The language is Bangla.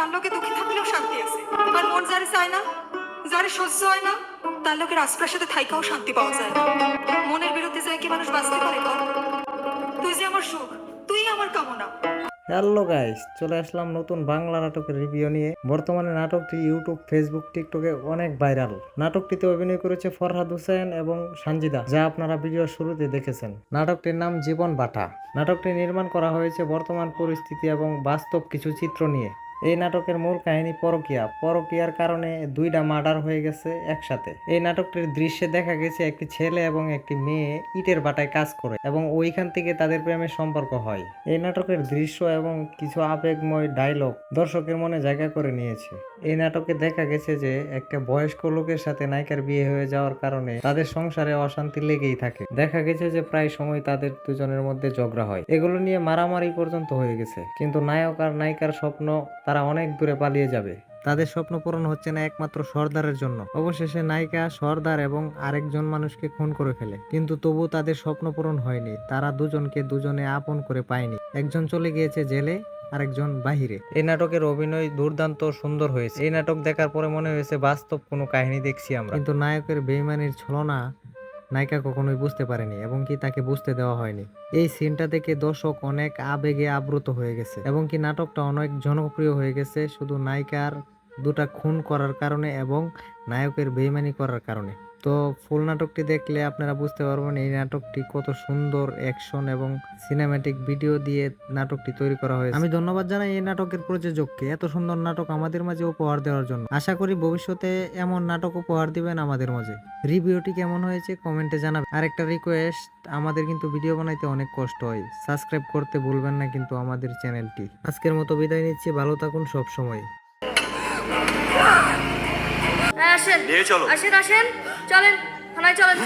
তার লোকে দুঃখী থাকলেও শান্তি আছে, আর মন যারে চায় না, যারে সহ্য হয় না, তার লোকের রাজপ্রাসাদে থাইকাও শান্তি পাওয়া যায় না। মনের বিরুদ্ধে যায় কি মানুষ বাঁচতে পারে বল? তুই যে আমার সুখ, তুই আমার কামনা। হ্যালো গাইস, চলে আসলাম নতুন বাংলা নাটকের রিভিউ নিয়ে। বর্তমানে নাটকটি ইউটিউব, ফেসবুক, টিকটকে অনেক ভাইরাল। নাটকটিতে অভিনয় করেছে ফরহাদ হোসেন এবং সানজিদা, যা আপনারা ভিডিওর শুরুতে দেখেছেন। নাটকটির নাম জীবন বাটা। নাটকটি নির্মাণ করা হয়েছে বর্তমান পরিস্থিতি এবং বাস্তব কিছু চিত্র নিয়ে। এই নাটকের মূল কাহিনী পরকীয়ার কারণে দুইটা মার্ডার হয়ে গেছে একসাথে। এই নাটকটির দৃশ্যে দেখা গেছে একটি ছেলে এবং একটি মেয়ে ইটের ভাটায় কাজ করে এবং ওইখান থেকে তাদের প্রেমের সম্পর্ক হয়। এই নাটকের দৃশ্য এবং কিছু আবেগময় ডায়লগ দর্শকের মনে জায়গা করে নিয়েছে। এই নাটকে দেখা গেছে যে একটা বয়স্ক লোকের সাথে নায়িকার বিয়ে হয়ে যাওয়ার কারণে তাদের সংসারে অশান্তি লেগেই থাকে। দেখা গেছে যে প্রায় সময় তাদের দুজনের মধ্যে ঝগড়া হয়, এগুলো নিয়ে মারামারি পর্যন্ত হয়ে গেছে। কিন্তু নায়ক আর নায়িকার স্বপ্ন তারা অনেক দূরে পালিয়ে যাবে। তাদের স্বপ্ন পূরণ হচ্ছে না একমাত্র সর্দারের জন্য। অবশেষে নায়িকা সর্দার এবং আরেকজন মানুষকে খুন করে ফেলে, কিন্তু তবু তাদের স্বপ্ন পূরণ হয়নি। তারা দুজনকে দুজনে আপন করে পায়নি। একজন চলে গিয়েছে জেলে, আরেকজন বাহিরে। এই নাটকের অভিনয় দুর্দান্ত সুন্দর হয়েছে। এই নাটক দেখার পরে মনে হয়েছে বাস্তব কোনো কাহিনী দেখছি আমরা। কিন্তু নায়কের বেইমানির ছলনা নায়িকা কখনোই বুঝতে পারেনি এবং কি তাকে বুঝতে দেওয়া হয়নি। এই সিনটা দেখে দর্শক অনেক আবেগে আপ্লুত হয়ে গেছে এবং কি নাটকটা অনেক জনপ্রিয় হয়ে গেছে শুধু নায়িকার দুটা খুন করার কারণে এবং নায়কের বেইমানি করার কারণে। তো ফুল নাটকটি দেখলে আপনারা বুঝতে পারবেন এই নাটকটি কত সুন্দর অ্যাকশন এবং সিনেম্যাটিক ভিডিও দিয়ে নাটকটি তৈরি করা হয়েছে। আমি ধন্যবাদ জানাই এই নাটকের প্রযোজককে এত সুন্দর নাটক আমাদের মাঝে উপহার দেওয়ার জন্য। আশা করি ভবিষ্যতে এমন নাটক উপহার দিবেন আমাদের মাঝে। রিভিউটি কেমন হয়েছে কমেন্টে জানাবেন। আরেকটা রিকোয়েস্ট, আমাদের কিন্তু ভিডিও বানাইতে অনেক কষ্ট হয়, সাবস্ক্রাইব করতে ভুলবেন না কিন্তু আমাদের চ্যানেলটি। আজকের মতো বিদায় নিচ্ছি, ভালো থাকুন সব সময়। আসেন, আসেন, চলেন থানায়, চলেন।